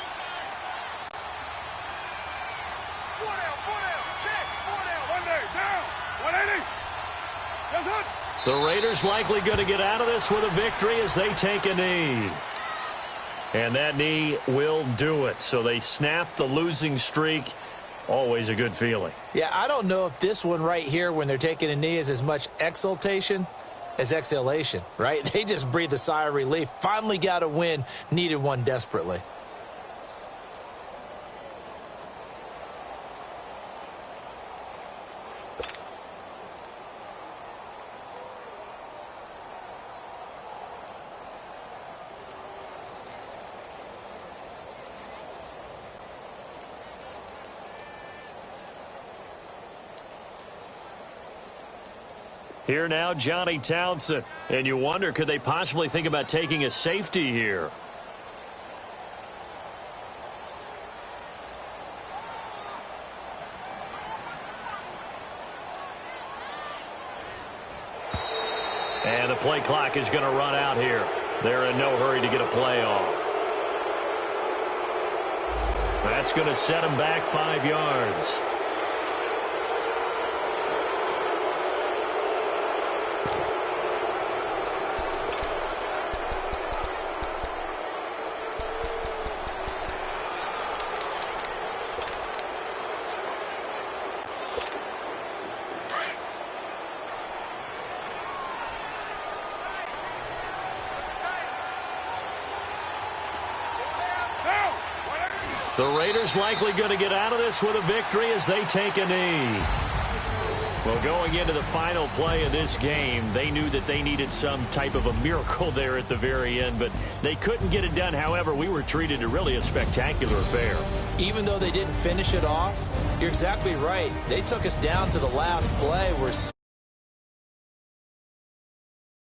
The Raiders likely going to get out of this with a victory as they take a knee. And that knee will do it. So they snap the losing streak. Always a good feeling. Yeah, I don't know if this one right here when they're taking a knee is as much exultation as exhalation, right? They just breathe a sigh of relief. Finally got a win, needed one desperately. Here now, Johnny Townsend. And you wonder, could they possibly think about taking a safety here? And the play clock is going to run out here. They're in no hurry to get a play off. That's going to set them back 5 yards. The Raiders likely going to get out of this with a victory as they take a knee. Well, going into the final play of this game, they knew that they needed some type of a miracle there at the very end, but they couldn't get it done. However, we were treated to really a spectacular affair. Even though they didn't finish it off, you're exactly right. They took us down to the last play where